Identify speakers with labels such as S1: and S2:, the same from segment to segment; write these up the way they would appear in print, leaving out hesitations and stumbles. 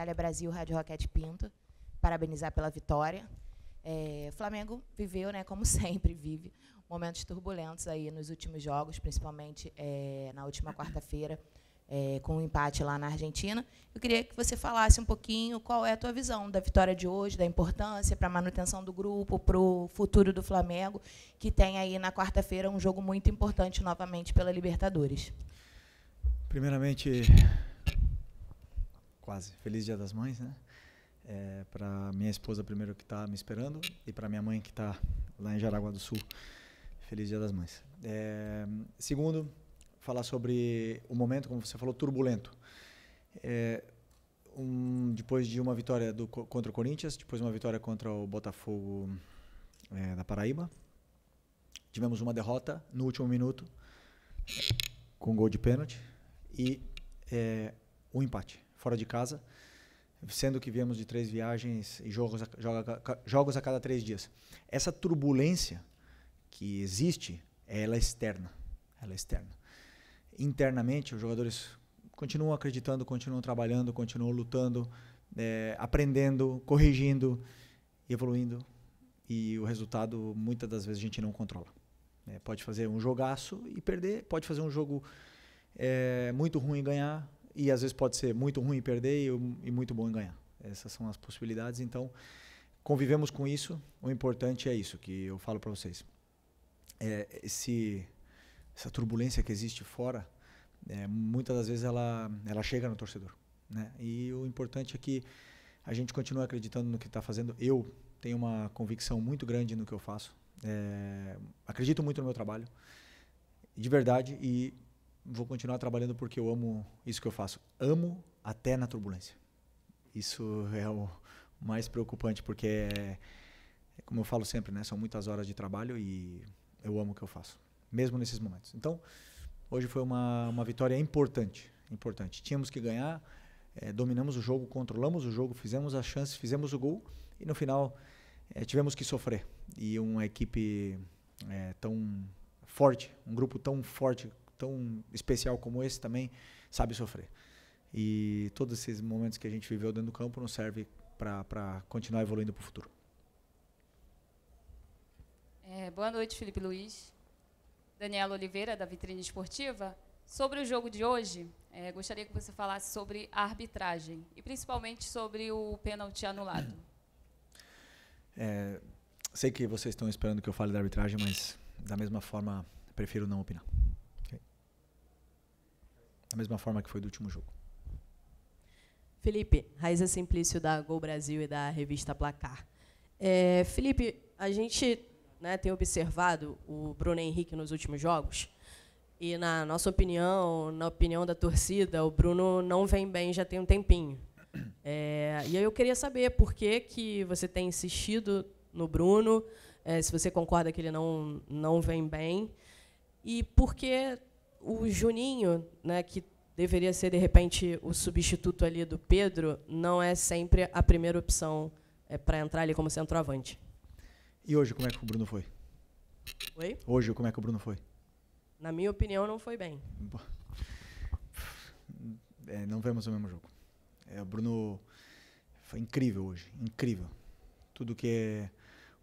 S1: Itália Brasil Rádio Roquete Pinto, parabenizar pela vitória. O Flamengo viveu, né, como sempre vive, momentos turbulentos aí nos últimos jogos, principalmente na última quarta-feira, com um empate lá na Argentina. Eu queria que você falasse um pouquinho qual é a tua visão da vitória de hoje, da importância para a manutenção do grupo, para o futuro do Flamengo, que tem aí na quarta-feira um jogo muito importante novamente pela Libertadores.
S2: Primeiramente, quase Feliz Dia das Mães, né? Para minha esposa primeiro que está me esperando e para minha mãe que está lá em Jaraguá do Sul. Feliz Dia das Mães. Segundo, falar sobre o momento, como você falou, turbulento. Depois de uma vitória contra o Corinthians, depois uma vitória contra o Botafogo da Paraíba, tivemos uma derrota no último minuto, com gol de pênalti, e um empate, fora de casa, sendo que viemos de 3 viagens e jogos a cada 3 dias. Essa turbulência que existe, ela é externa. Internamente, os jogadores continuam acreditando, continuam trabalhando, continuam lutando, aprendendo, corrigindo, evoluindo, e o resultado, muitas das vezes, a gente não controla. Pode fazer um jogaço e perder, pode fazer um jogo muito ruim e ganhar, e às vezes pode ser muito ruim e perder e muito bom em ganhar. Essas são as possibilidades, então convivemos com isso. O importante é isso que eu falo para vocês. Essa turbulência que existe fora, muitas das vezes ela chega no torcedor, né? E o importante é que a gente continue acreditando no que está fazendo. Eu tenho uma convicção muito grande no que eu faço. Acredito muito no meu trabalho, de verdade, e vou continuar trabalhando porque eu amo isso que eu faço. Amo até na turbulência. Isso é o mais preocupante, porque, como eu falo sempre, né, são muitas horas de trabalho e eu amo o que eu faço, mesmo nesses momentos. Então, hoje foi uma vitória importante. Tínhamos que ganhar, dominamos o jogo, controlamos o jogo, fizemos as chances, fizemos o gol, e no final tivemos que sofrer. E uma equipe tão forte, um grupo tão forte, tão especial como esse também sabe sofrer. E todos esses momentos que a gente viveu dentro do campo nos servem para continuar evoluindo para o futuro.
S3: Boa noite, Felipe Luiz. Daniela Oliveira, da Vitrine Esportiva. Sobre o jogo de hoje, gostaria que você falasse sobre a arbitragem e principalmente sobre o pênalti anulado.
S2: Sei que vocês estão esperando que eu fale da arbitragem, mas da mesma forma prefiro não opinar. Okay? Da mesma forma que foi do último jogo.
S4: Felipe, Raíza Simplício, da Gol Brasil e da revista Placar. Felipe, a gente, né, tem observado o Bruno Henrique nos últimos jogos, e na nossa opinião, na opinião da torcida, o Bruno não vem bem já tem um tempinho. E aí eu queria saber por que você tem insistido no Bruno, se você concorda que ele não vem bem, e por que o Juninho, né, que deveria ser, de repente, o substituto ali do Pedro, não é sempre a primeira opção para entrar ali como centroavante.
S2: E hoje, como é que o Bruno foi?
S4: Oi?
S2: Hoje, como é que o Bruno foi?
S4: Na minha opinião, não foi bem.
S2: Não vemos o mesmo jogo. O Bruno foi incrível hoje, incrível. Tudo que é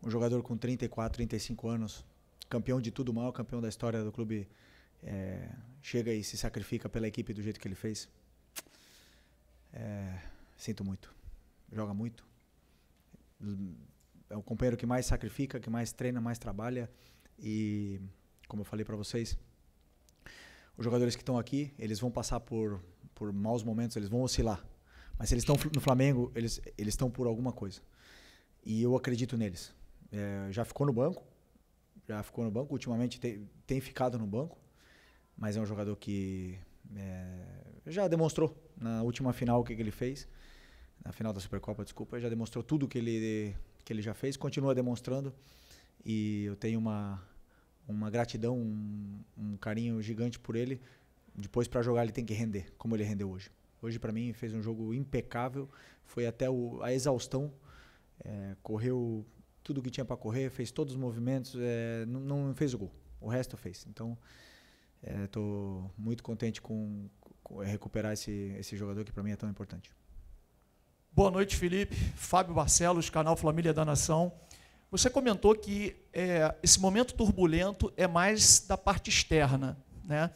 S2: um jogador com 34, 35 anos, campeão de tudo, o maior campeão da história do clube, chega e se sacrifica pela equipe do jeito que ele fez. Sinto muito. Joga muito. É o companheiro que mais sacrifica, que mais treina, mais trabalha. E, como eu falei para vocês, os jogadores que estão aqui, eles vão passar por maus momentos, eles vão oscilar. Mas se eles estão no Flamengo, eles estão por alguma coisa. E eu acredito neles. Já ficou no banco. Ultimamente tem ficado no banco. Mas é um jogador que já demonstrou na última final o que ele fez. Na final da Supercopa, desculpa. Já demonstrou tudo que ele já fez. Continua demonstrando. E eu tenho uma gratidão, um carinho gigante por ele. Depois, para jogar, ele tem que render, como ele rendeu hoje. Hoje, para mim, fez um jogo impecável. Foi até a exaustão. Correu tudo que tinha para correr, fez todos os movimentos. Não fez o gol. O resto fez. Então, estou muito contente com recuperar esse jogador que para mim é tão importante.
S5: Boa noite, Felipe. Fábio Barcelos, canal Família da Nação. Você comentou que esse momento turbulento é mais da parte externa, né?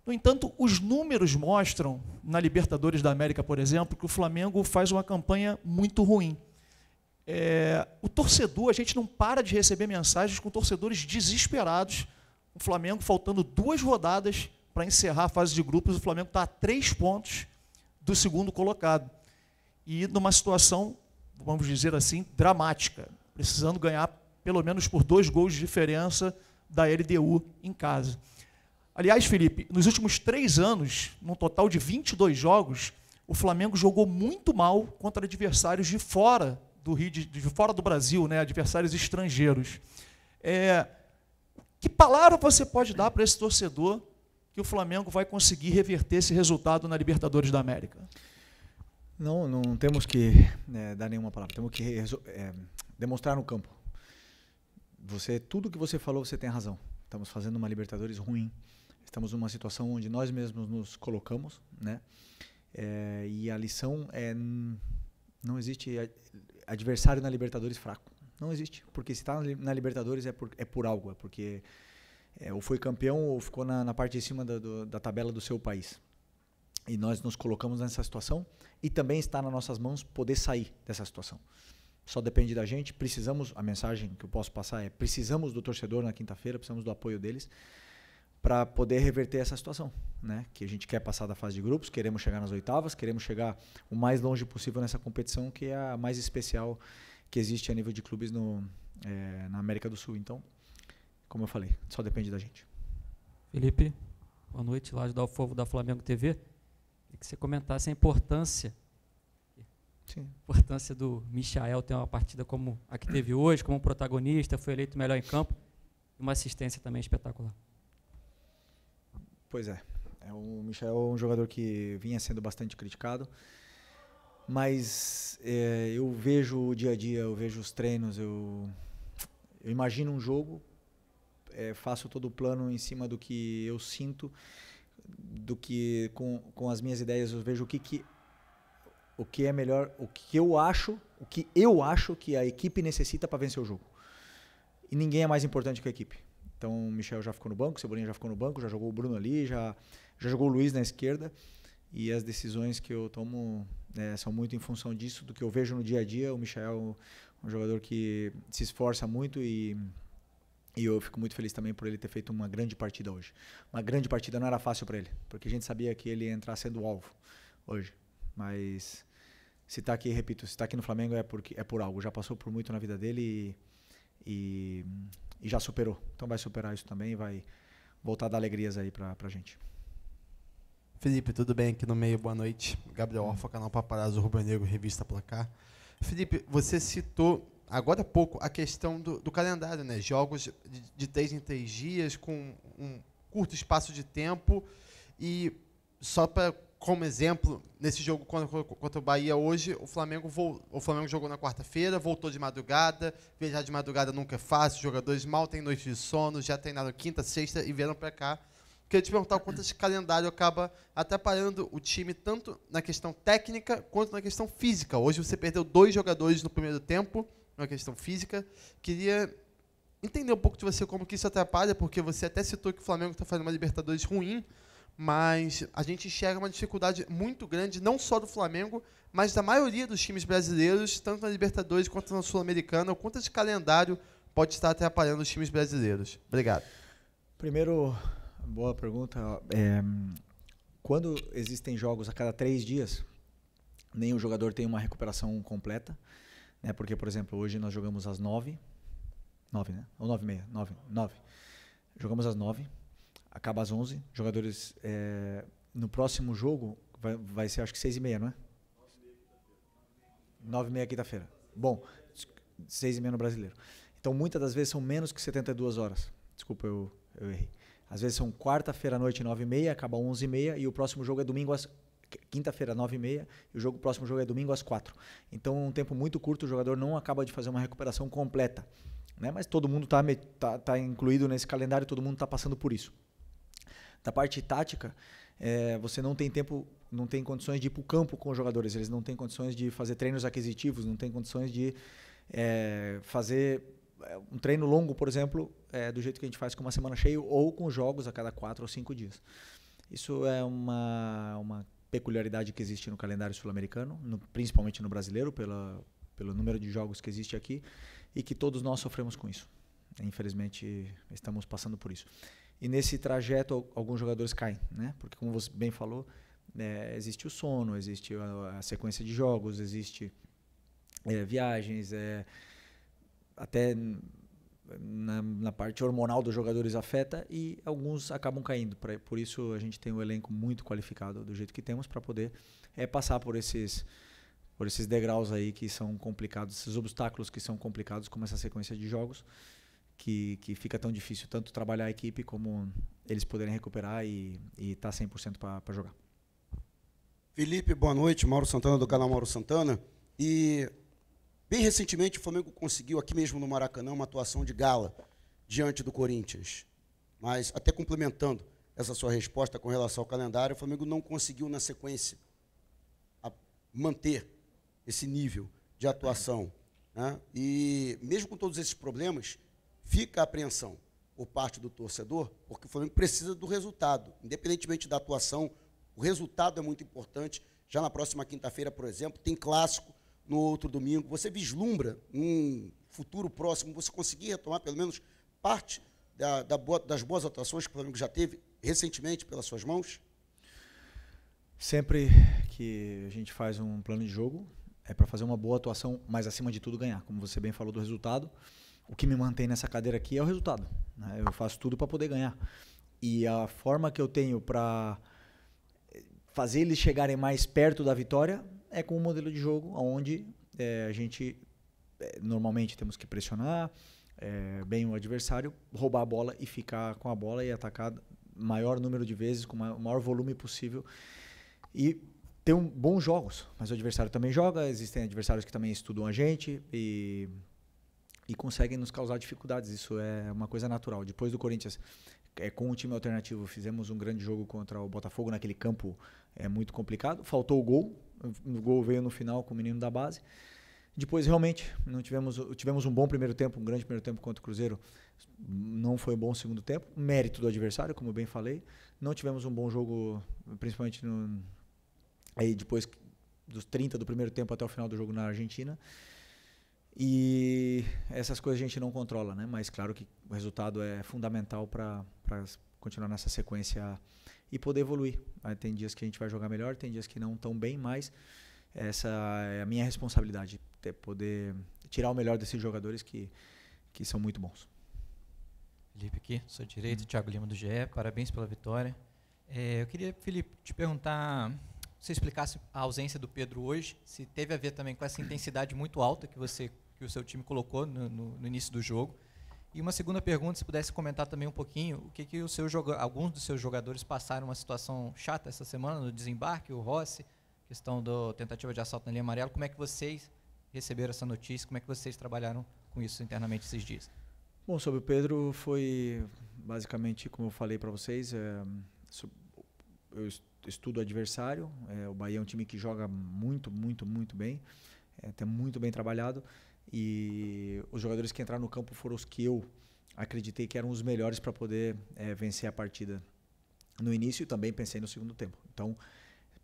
S5: No entanto, os números mostram, na Libertadores da América, por exemplo, que o Flamengo faz uma campanha muito ruim. O torcedor, a gente não para de receber mensagens com torcedores desesperados. O Flamengo, faltando 2 rodadas para encerrar a fase de grupos, o Flamengo está a 3 pontos do segundo colocado. E numa situação, vamos dizer assim, dramática, precisando ganhar pelo menos por 2 gols de diferença da LDU em casa. Aliás, Felipe, nos últimos 3 anos, num total de 22 jogos, o Flamengo jogou muito mal contra adversários de fora do Rio, de fora do Brasil, né, adversários estrangeiros. Que palavra você pode dar para esse torcedor que o Flamengo vai conseguir reverter esse resultado na Libertadores da América?
S2: Não temos que dar nenhuma palavra, temos que demonstrar no campo. Tudo que você falou, você tem razão. Estamos fazendo uma Libertadores ruim, estamos numa situação onde nós mesmos nos colocamos, né? E a lição não existe adversário na Libertadores fraco. Não existe, porque se está na Libertadores é por algo, é porque ou foi campeão ou ficou na parte de cima da tabela do seu país. E nós nos colocamos nessa situação e também está nas nossas mãos poder sair dessa situação. Só depende da gente, a mensagem que eu posso passar precisamos do torcedor na quinta-feira, precisamos do apoio deles para poder reverter essa situação, né? Que a gente quer passar da fase de grupos, queremos chegar nas oitavas, queremos chegar o mais longe possível nessa competição que é a mais especial que existe a nível de clubes na América do Sul. Então, como eu falei, só depende da gente.
S6: Felipe, boa noite, lá do Alfovo da Flamengo TV. Queria que você comentasse a importância do Michael ter uma partida como a que teve hoje, como protagonista, foi eleito melhor em campo, e uma assistência também espetacular.
S2: Pois o Michael é um jogador que vinha sendo bastante criticado, mas eu vejo o dia a dia, eu vejo os treinos, eu imagino um jogo, faço todo o plano em cima do que eu sinto, do que com as minhas ideias eu vejo o que é melhor, o que eu acho que a equipe necessita para vencer o jogo. E ninguém é mais importante que a equipe. Então o Michel já ficou no banco, o Cebolinha já ficou no banco, já jogou o Bruno ali, já jogou o Luiz na esquerda. E as decisões que eu tomo são muito em função disso, do que eu vejo no dia a dia. O Michel é um jogador que se esforça muito e eu fico muito feliz também por ele ter feito uma grande partida hoje. Uma grande partida não era fácil para ele, porque a gente sabia que ele ia entrar sendo alvo hoje. Mas se está aqui, repito, se está aqui no Flamengo é por algo. Já passou por muito na vida dele e já superou. Então vai superar isso também e vai voltar a dar alegrias aí pra gente.
S7: Felipe, tudo bem? Aqui no meio, boa noite. Gabriel Orfa, canal Paparazzo Rubro Negro, Revista Placar. Felipe, você citou agora há pouco a questão do calendário, né? Jogos de 3 em 3 dias, com um curto espaço de tempo. E só como exemplo, nesse jogo contra o Bahia hoje, o Flamengo jogou na quarta-feira, voltou de madrugada. Viajar de madrugada nunca é fácil, os jogadores mal têm noite de sono, já treinaram quinta, sexta e vieram para cá. Queria te perguntar o quanto esse calendário acaba atrapalhando o time, tanto na questão técnica quanto na questão física. Hoje você perdeu 2 jogadores no primeiro tempo, na questão física. Queria entender um pouco de você como que isso atrapalha, porque você até citou que o Flamengo está fazendo uma Libertadores ruim, mas a gente enxerga uma dificuldade muito grande, não só do Flamengo, mas da maioria dos times brasileiros, tanto na Libertadores quanto na Sul-Americana. O quanto esse calendário pode estar atrapalhando os times brasileiros? Obrigado.
S2: Primeiro, boa pergunta. Quando existem jogos a cada 3 dias, nenhum jogador tem uma recuperação completa, né? Porque, por exemplo, hoje nós jogamos às 9, né? Ou 9h30, 9. Jogamos às 9. Acaba às 11, jogadores no próximo jogo vai ser acho que 6h30, não é? 9h30 quinta-feira. Bom, 6h30 no Brasileiro. Então muitas das vezes são menos que 72 horas. Desculpa, eu errei. Às vezes são quarta-feira à noite 9h30, acaba 11h30 e o próximo jogo é domingo quinta-feira 9h30 e o próximo jogo é domingo às 4. Então um tempo muito curto, o jogador não acaba de fazer uma recuperação completa, né? Mas todo mundo tá incluído nesse calendário, todo mundo está passando por isso. Da parte tática, você não tem tempo não têm condições de ir para o campo com os jogadores, eles não têm condições de fazer treinos aquisitivos, não têm condições de fazer um treino longo, por exemplo, do jeito que a gente faz com uma semana cheia ou com jogos a cada 4 ou 5 dias. Isso é uma peculiaridade que existe no calendário sul-americano, principalmente no brasileiro, pelo número de jogos que existe aqui, e que todos nós sofremos com isso. Infelizmente, estamos passando por isso. E nesse trajeto, alguns jogadores caem, né? Porque, como você bem falou, existe o sono, existe a sequência de jogos, existe viagens, até na parte hormonal dos jogadores afeta, e alguns acabam caindo. Por isso, a gente tem um elenco muito qualificado do jeito que temos para poder passar por esses degraus aí que são complicados, esses obstáculos que são complicados, como essa sequência de jogos, que fica tão difícil tanto trabalhar a equipe como eles poderem recuperar e estar 100% para jogar.
S8: Felipe, boa noite. Mauro Santana, do canal Mauro Santana. E, bem recentemente, o Flamengo conseguiu aqui mesmo no Maracanã uma atuação de gala diante do Corinthians. Mas, até complementando essa sua resposta com relação ao calendário, o Flamengo não conseguiu, na sequência, manter esse nível de atuação, né? E, mesmo com todos esses problemas, fica a apreensão por parte do torcedor, porque o Flamengo precisa do resultado. Independentemente da atuação, o resultado é muito importante. Já na próxima quinta-feira, por exemplo, tem clássico, no outro domingo. Você vislumbra um futuro próximo, você conseguir retomar pelo menos parte das boas atuações que o Flamengo já teve recentemente pelas suas mãos?
S2: Sempre que a gente faz um plano de jogo, é para fazer uma boa atuação, mas acima de tudo ganhar. Como você bem falou do resultado, o que me mantém nessa cadeira aqui é o resultado, né? Eu faço tudo para poder ganhar. E a forma que eu tenho para fazer eles chegarem mais perto da vitória é com um modelo de jogo onde a gente normalmente temos que pressionar bem o adversário, roubar a bola e ficar com a bola e atacar o maior número de vezes, com o maior volume possível. E ter bons jogos, mas o adversário também joga, existem adversários que também estudam a gente e conseguem nos causar dificuldades. Isso é uma coisa natural. Depois do Corinthians, com o time alternativo, fizemos um grande jogo contra o Botafogo naquele campo muito complicado. Faltou o gol. O gol veio no final com o menino da base. Depois, realmente, não tivemos um bom primeiro tempo, um grande primeiro tempo contra o Cruzeiro. Não foi um bom segundo tempo. Mérito do adversário, como eu bem falei. Não tivemos um bom jogo, principalmente aí depois dos 30 do primeiro tempo até o final do jogo na Argentina. E essas coisas a gente não controla, né? Mas claro que o resultado é fundamental para continuar nessa sequência e poder evoluir. Aí tem dias que a gente vai jogar melhor, tem dias que não tão bem, mas essa é a minha responsabilidade, poder tirar o melhor desses jogadores que são muito bons.
S9: Felipe aqui, sou direito, Thiago Lima do GE, parabéns pela vitória. Eu queria, Felipe, te perguntar, se você explicasse a ausência do Pedro hoje, se teve a ver também com essa intensidade muito alta que o seu time colocou no início do jogo. E uma segunda pergunta, se pudesse comentar também um pouquinho, o que alguns dos seus jogadores passaram uma situação chata essa semana no desembarque, o Rossi, questão da tentativa de assalto na linha amarela. Como é que vocês receberam essa notícia? Como é que vocês trabalharam com isso internamente esses dias?
S2: Bom, sobre o Pedro, foi basicamente, como eu falei para vocês, eu estudo o adversário. O Bahia é um time que joga muito, muito, muito bem, está muito bem trabalhado. E os jogadores que entraram no campo foram os que eu acreditei que eram os melhores para poder vencer a partida no início, e também pensei no segundo tempo. Então,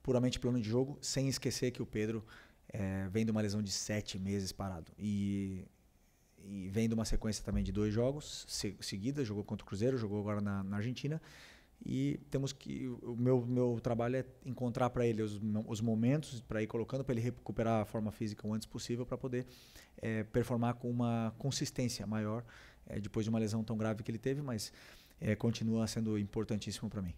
S2: puramente plano de jogo, sem esquecer que o Pedro vem de uma lesão de 7 meses parado. E vem de uma sequência também de 2 jogos seguidas, jogou contra o Cruzeiro, jogou agora na Argentina. E temos que o meu trabalho é encontrar para ele os momentos para ir colocando, para ele recuperar a forma física o antes possível, para poder performar com uma consistência maior depois de uma lesão tão grave que ele teve, mas continua sendo importantíssimo para mim.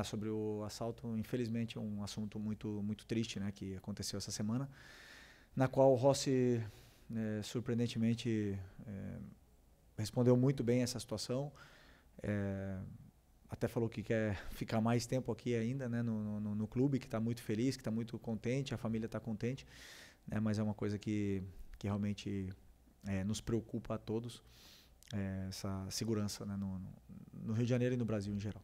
S2: Sobre o assalto, infelizmente é um assunto muito, muito triste, né, que aconteceu essa semana, na qual o Rossi surpreendentemente respondeu muito bem essa situação. Até falou que quer ficar mais tempo aqui ainda, né, no clube, que está muito feliz, que está muito contente, a família está contente, né, mas é uma coisa que realmente nos preocupa a todos, essa segurança, né, no Rio de Janeiro e no Brasil em geral.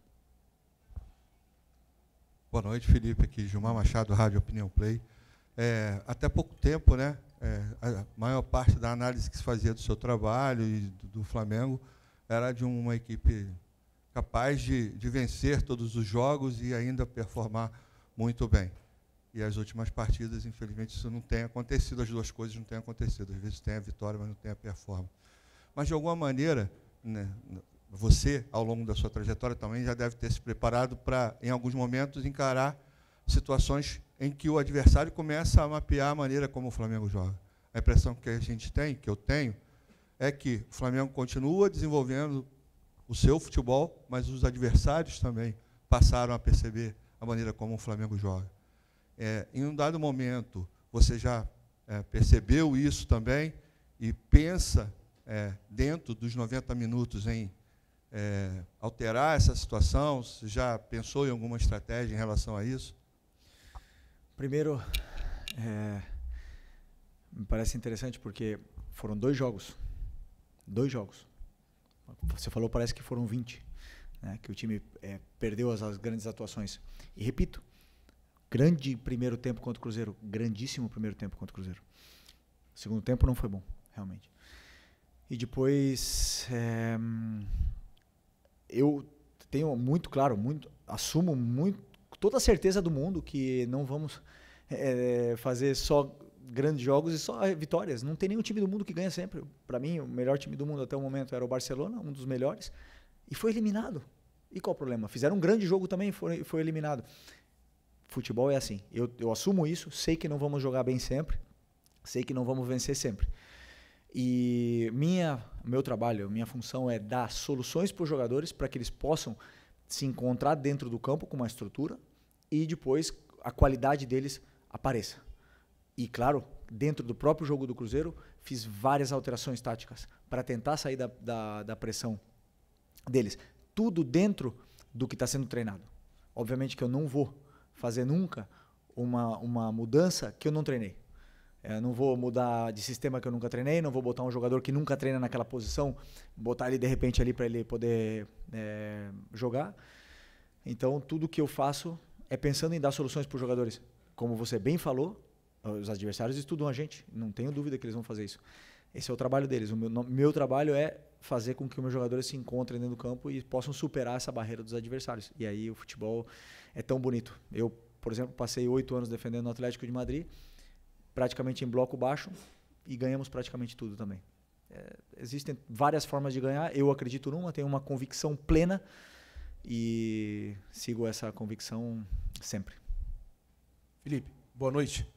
S10: Boa noite, Felipe, aqui, Gilmar Machado, Rádio Opinião Play. Até pouco tempo, né, a maior parte da análise que se fazia do seu trabalho e do Flamengo era de uma equipe capaz de vencer todos os jogos e ainda performar muito bem. E as últimas partidas, infelizmente, isso não tem acontecido, as duas coisas não têm acontecido. Às vezes tem a vitória, mas não tem a performance. Mas, de alguma maneira, né, você, ao longo da sua trajetória, também já deve ter se preparado para, em alguns momentos, encarar situações em que o adversário começa a mapear a maneira como o Flamengo joga. A impressão que a gente tem, que eu tenho, é que o Flamengo continua desenvolvendo o seu futebol, mas os adversários também passaram a perceber a maneira como o Flamengo joga. Em um dado momento, você já percebeu isso também e pensa, dentro dos 90 minutos, em alterar essa situação? Você já pensou em alguma estratégia em relação a isso?
S2: Primeiro, me parece interessante porque foram 2 jogos. 2 jogos. Você falou, parece que foram 20, né, que o time perdeu as grandes atuações. E repito, grande primeiro tempo contra o Cruzeiro, grandíssimo primeiro tempo contra o Cruzeiro. O segundo tempo não foi bom, realmente. E depois, eu tenho muito claro, assumo toda a certeza do mundo que não vamos fazer só grandes jogos e só vitórias. Não tem nenhum time do mundo que ganha sempre. Para mim, o melhor time do mundo até o momento era o Barcelona, um dos melhores, e foi eliminado. E qual o problema? Fizeram um grande jogo também e foi eliminado. Futebol é assim. Eu assumo isso, sei que não vamos jogar bem sempre, sei que não vamos vencer sempre. E meu trabalho, minha função é dar soluções para os jogadores para que eles possam se encontrar dentro do campo com uma estrutura e depois a qualidade deles apareça. E, claro, dentro do próprio jogo do Cruzeiro, fiz várias alterações táticas para tentar sair da pressão deles. Tudo dentro do que está sendo treinado. Obviamente que eu não vou fazer nunca uma mudança que eu não treinei. Não vou mudar de sistema que eu nunca treinei, não vou botar um jogador que nunca treina naquela posição, botar ele de repente ali para ele poder jogar. Então, tudo que eu faço é pensando em dar soluções para os jogadores. Como você bem falou, os adversários estudam a gente, não tenho dúvida que eles vão fazer isso. Esse é o trabalho deles. O meu trabalho é fazer com que os meus jogadores se encontrem dentro do campo e possam superar essa barreira dos adversários. E aí o futebol é tão bonito. Eu, por exemplo, passei 8 anos defendendo o Atlético de Madrid, praticamente em bloco baixo, e ganhamos praticamente tudo também. Existem várias formas de ganhar, eu acredito numa, tenho uma convicção plena e sigo essa convicção sempre.
S11: Felipe, boa noite.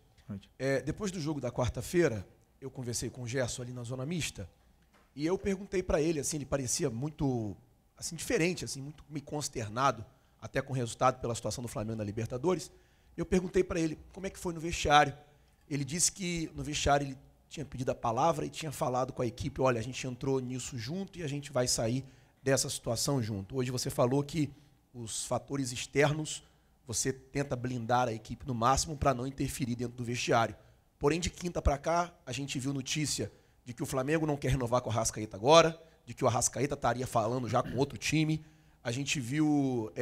S11: Depois do jogo da quarta-feira, eu conversei com o Gerson ali na zona mista e eu perguntei para ele, assim, ele parecia muito assim, diferente, assim, muito meio consternado, até com o resultado pela situação do Flamengo na Libertadores. Eu perguntei para ele como é que foi no vestiário. Ele disse que no vestiário ele tinha pedido a palavra e tinha falado com a equipe, olha, a gente entrou nisso junto e a gente vai sair dessa situação junto. Hoje você falou que os fatores externos você tenta blindar a equipe no máximo para não interferir dentro do vestiário. Porém, de quinta para cá, a gente viu notícia de que o Flamengo não quer renovar com o Arrascaeta agora, de que o Arrascaeta estaria falando já com outro time. A gente viu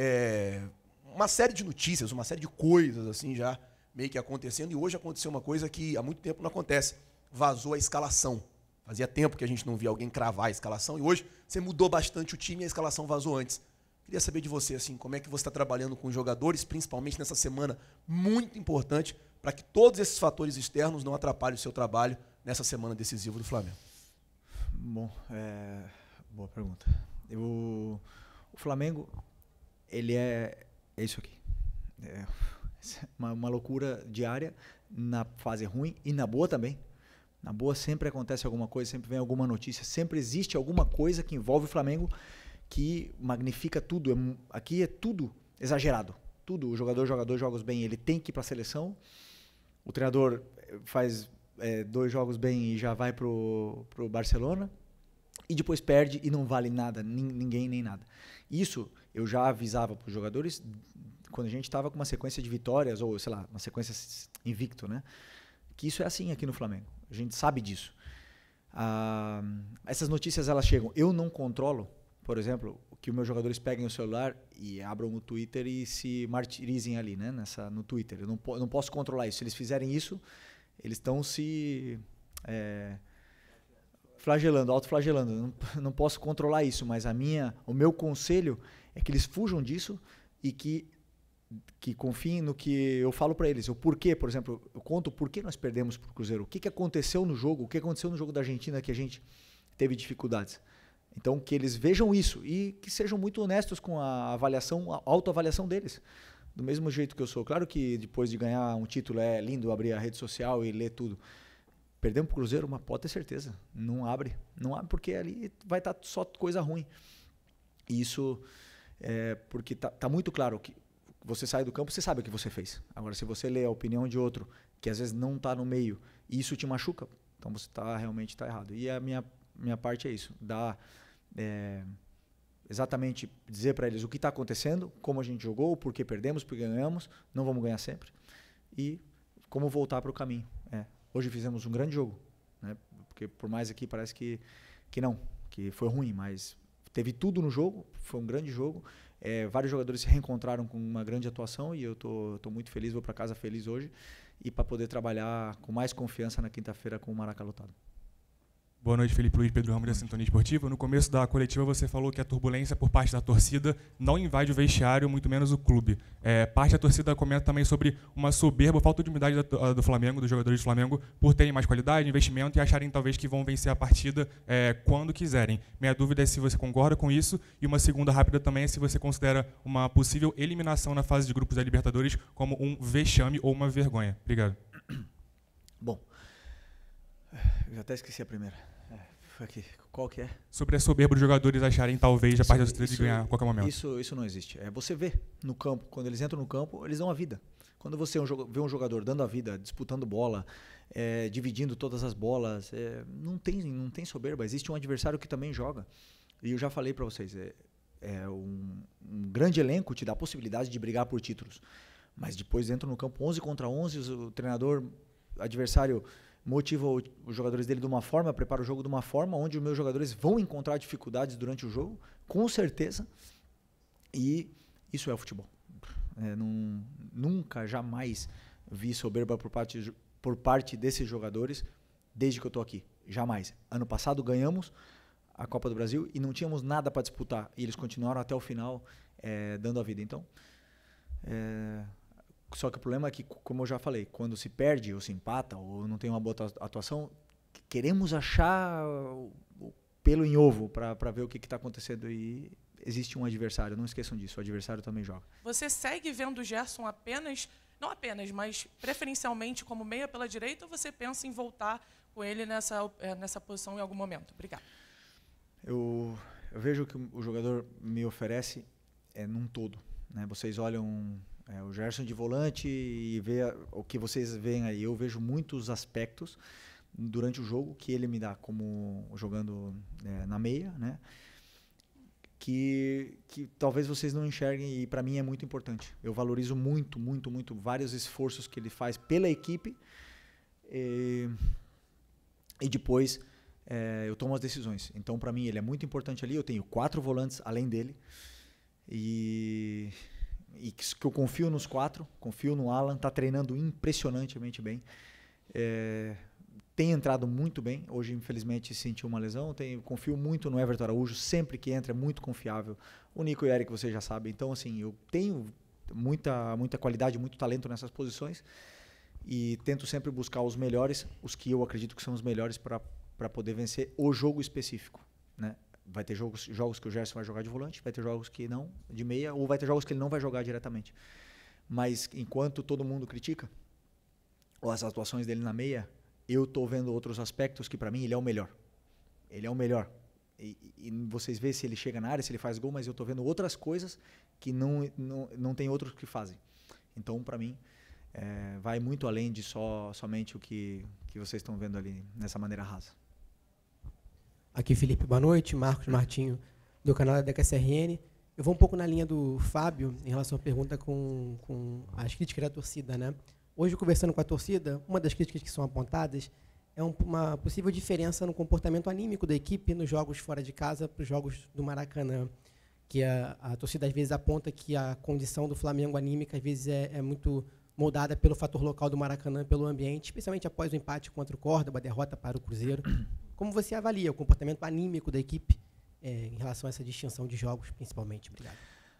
S11: uma série de notícias, uma série de coisas assim já meio que acontecendo. E hoje aconteceu uma coisa que há muito tempo não acontece. Vazou a escalação. Fazia tempo que a gente não via alguém cravar a escalação e hoje você mudou bastante o time e a escalação vazou antes. Queria saber de você, assim, como é que você está trabalhando com os jogadores, principalmente nessa semana muito importante, para que todos esses fatores externos não atrapalhem o seu trabalho nessa semana decisiva do Flamengo.
S2: Bom, boa pergunta. O Flamengo, ele é isso aqui. Uma loucura diária na fase ruim e na boa também. Na boa sempre acontece alguma coisa, sempre vem alguma notícia, sempre existe alguma coisa que envolve o Flamengo que magnifica tudo. Aqui é tudo exagerado. Tudo. O jogador joga 2 jogos bem, ele tem que ir para a seleção. O treinador faz 2 jogos bem e já vai pro Barcelona. E depois perde e não vale nada, ninguém nem nada. Isso eu já avisava para os jogadores quando a gente estava com uma sequência de vitórias, ou sei lá, uma sequência invicto, né? Que isso é assim aqui no Flamengo. A gente sabe disso. Essas notícias, elas chegam. Eu não controlo, por exemplo, que os meus jogadores peguem o celular e abram o Twitter e se martirizem ali, né? No Twitter. Eu não posso controlar isso. Se eles fizerem isso, eles estão se flagelando, autoflagelando. Eu não posso controlar isso, mas o meu conselho é que eles fujam disso e que confiem no que eu falo para eles. O porquê, por exemplo, eu conto o porquê nós perdemos para o Cruzeiro. O que aconteceu no jogo, o que aconteceu no jogo da Argentina que a gente teve dificuldades. Então, que eles vejam isso e que sejam muito honestos com a avaliação, a autoavaliação deles. Do mesmo jeito que eu sou. Claro que depois de ganhar um título é lindo abrir a rede social e ler tudo. Perdemos para o Cruzeiro, mas pode ter certeza. Não abre porque ali vai estar só coisa ruim. E isso porque tá muito claro que você sai do campo, você sabe o que você fez. Agora, se você lê a opinião de outro, que às vezes não está no meio, e isso te machuca, então você realmente está errado. E a minha parte é isso. Exatamente dizer para eles o que está acontecendo, como a gente jogou, por que perdemos, por que ganhamos, não vamos ganhar sempre, e como voltar para o caminho. Hoje fizemos um grande jogo, né? Porque por mais aqui parece que foi ruim, mas teve tudo no jogo, foi um grande jogo, vários jogadores se reencontraram com uma grande atuação e eu tô muito feliz, vou para casa feliz hoje e para poder trabalhar com mais confiança na quinta-feira com o Maraca lotado.
S12: Boa noite, Felipe Luiz, Pedro Ramos da Sintonia Esportiva. No começo da coletiva você falou que a turbulência por parte da torcida não invade o vestiário, muito menos o clube. Parte da torcida comenta também sobre uma soberba, falta de humildade do Flamengo, dos jogadores do Flamengo, por terem mais qualidade, investimento e acharem talvez que vão vencer a partida quando quiserem. Minha dúvida é se você concorda com isso e uma segunda rápida também é se você considera uma possível eliminação na fase de grupos da Libertadores como um vexame ou uma vergonha. Obrigado.
S2: Bom, eu até esqueci a primeira. Foi aqui. Qual que é?
S12: Sobre a soberba dos jogadores acharem talvez a parte da torcida de ganhar a qualquer momento.
S2: Isso não existe. Você vê no campo, quando eles entram no campo, eles dão a vida. Quando você vê um jogador dando a vida, disputando bola, dividindo todas as bolas, não tem soberba. Existe um adversário que também joga. E eu já falei para vocês, um grande elenco te dá a possibilidade de brigar por títulos. Mas depois entram no campo 11 contra 11, o treinador adversário motiva os jogadores dele de uma forma, prepara o jogo de uma forma, onde os meus jogadores vão encontrar dificuldades durante o jogo, com certeza, e isso é o futebol. Nunca, jamais vi soberba por parte desses jogadores, desde que eu estou aqui. Jamais. Ano passado ganhamos a Copa do Brasil e não tínhamos nada para disputar, e eles continuaram até o final dando a vida. Então, só que o problema é que, como eu já falei, quando se perde ou se empata ou não tem uma boa atuação, queremos achar o pelo em ovo para ver o que está acontecendo e existe um adversário, não esqueçam disso, o adversário também joga.
S13: Você segue vendo o Gerson não apenas, mas preferencialmente como meia pela direita ou você pensa em voltar com ele nessa posição em algum momento? Obrigado.
S2: Eu vejo que o jogador me oferece num todo, né? Vocês olham o Gerson de volante e vê o que vocês veem aí. Eu vejo muitos aspectos durante o jogo que ele me dá, como jogando na meia, né? Que talvez vocês não enxerguem e para mim é muito importante. Eu valorizo muito vários esforços que ele faz pela equipe e depois eu tomo as decisões. Então para mim ele é muito importante ali. Eu tenho 4 volantes além dele e que eu confio nos 4, confio no Alan, está treinando impressionantemente bem. Tem entrado muito bem, hoje infelizmente sentiu uma lesão, confio muito no Everton Araújo, sempre que entra é muito confiável. O Nico e o Eric vocês já sabem, então assim, eu tenho muita qualidade, muito talento nessas posições e tento sempre buscar os melhores, os que eu acredito que são os melhores para poder vencer o jogo específico, né? Vai ter jogos que o Gerson vai jogar de volante, vai ter jogos que não, de meia, ou vai ter jogos que ele não vai jogar diretamente. Mas enquanto todo mundo critica as atuações dele na meia, eu estou vendo outros aspectos que para mim ele é o melhor. Ele é o melhor. E vocês veem se ele chega na área, se ele faz gol, mas eu estou vendo outras coisas que não tem outros que fazem. Então, para mim, vai muito além de somente o que vocês estão vendo ali nessa maneira rasa.
S14: Aqui, Felipe, boa noite. Marcos Martinho, do canal da DKSRN. Eu vou um pouco na linha do Fábio, em relação à pergunta com as críticas da torcida, né? Hoje, conversando com a torcida, uma das críticas que são apontadas é uma possível diferença no comportamento anímico da equipe nos jogos fora de casa para os jogos do Maracanã. que a torcida às vezes aponta que a condição do Flamengo anímica às vezes é muito moldada pelo fator local do Maracanã, pelo ambiente, especialmente após o empate contra o Córdoba, a derrota para o Cruzeiro. Como você avalia o comportamento anímico da equipe em relação a essa distinção de jogos, principalmente? Obrigado.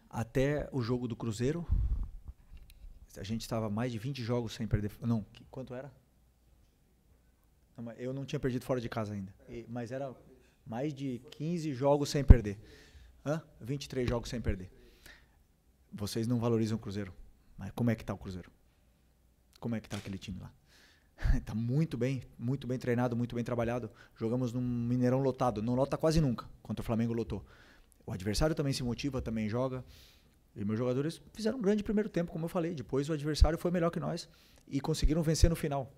S2: Até o jogo do Cruzeiro, a gente estava mais de 20 jogos sem perder. Não, quanto era? Não, eu não tinha perdido fora de casa ainda. Mas era mais de 15 jogos sem perder. 23 jogos sem perder. Vocês não valorizam o Cruzeiro. Mas como é que está o Cruzeiro? Como é que está aquele time lá? Está muito bem treinado, muito bem trabalhado. Jogamos num Mineirão lotado. Não lota quase nunca. Contra o Flamengo lotou. O adversário também se motiva, também joga. E meus jogadores fizeram um grande primeiro tempo, como eu falei. Depois o adversário foi melhor que nós e conseguiram vencer no final.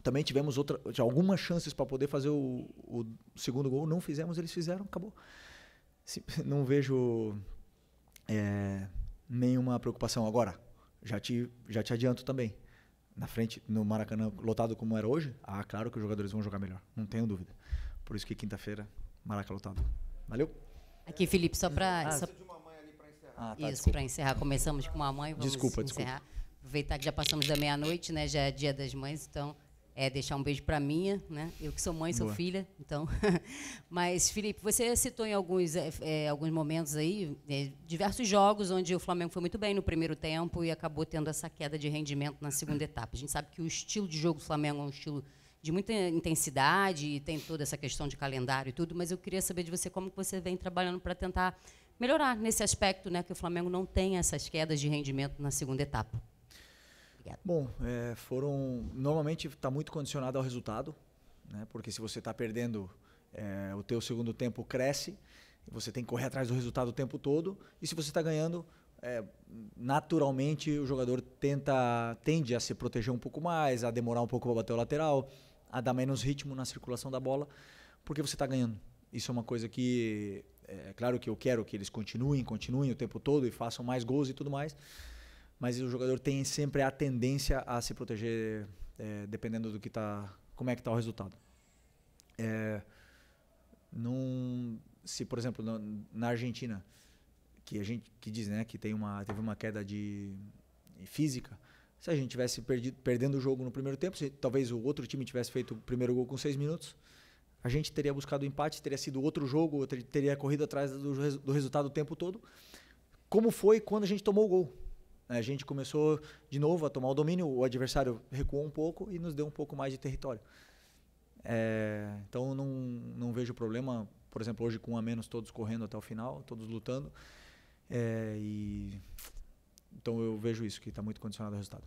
S2: Também tivemos algumas chances para poder fazer o segundo gol. Não fizemos, eles fizeram, acabou. Não vejo nenhuma preocupação. Agora, já te adianto também. Na frente, no Maracanã lotado como era hoje, claro que os jogadores vão jogar melhor. Não tenho dúvida. Por isso que quinta-feira, Maracanã lotado. Valeu?
S15: Aqui, Felipe, só para... Isso, para encerrar. Começamos com uma mãe, vamos encerrar. Aproveitar que já passamos da meia-noite, né? Já é Dia das Mães, então... deixar um beijo para a minha, né? Eu que sou mãe, sou filha, então. Mas, Felipe, você citou em alguns momentos aí diversos jogos onde o Flamengo foi muito bem no primeiro tempo e acabou tendo essa queda de rendimento na segunda etapa. A gente sabe que o estilo de jogo do Flamengo é um estilo de muita intensidade e tem toda essa questão de calendário e tudo, mas eu queria saber de você como que você vem trabalhando para tentar melhorar nesse aspecto, né, que o Flamengo não tenha essas quedas de rendimento na segunda etapa.
S2: Bom, normalmente está muito condicionado ao resultado, né? Porque se você está perdendo, o teu segundo tempo cresce, você tem que correr atrás do resultado o tempo todo, e se você está ganhando, naturalmente o jogador tende a se proteger um pouco mais, a demorar um pouco para bater o lateral, a dar menos ritmo na circulação da bola, porque você está ganhando. Isso é uma coisa que, claro que eu quero que eles continuem o tempo todo e façam mais gols e tudo mais, mas o jogador tem sempre a tendência a se proteger dependendo do que como é que está o resultado. Se, por exemplo, na Argentina, que diz, né, que teve uma queda de física, se a gente tivesse perdendo o jogo no primeiro tempo, se talvez o outro time tivesse feito o primeiro gol com 6 minutos, a gente teria buscado o empate, teria sido outro jogo, teria corrido atrás do resultado o tempo todo, como foi quando a gente tomou o gol. A gente começou de novo a tomar o domínio, o adversário recuou um pouco e nos deu um pouco mais de território. Então não vejo problema, por exemplo, hoje com um a menos, todos correndo até o final, todos lutando. Então eu vejo isso, que está muito condicionado ao resultado.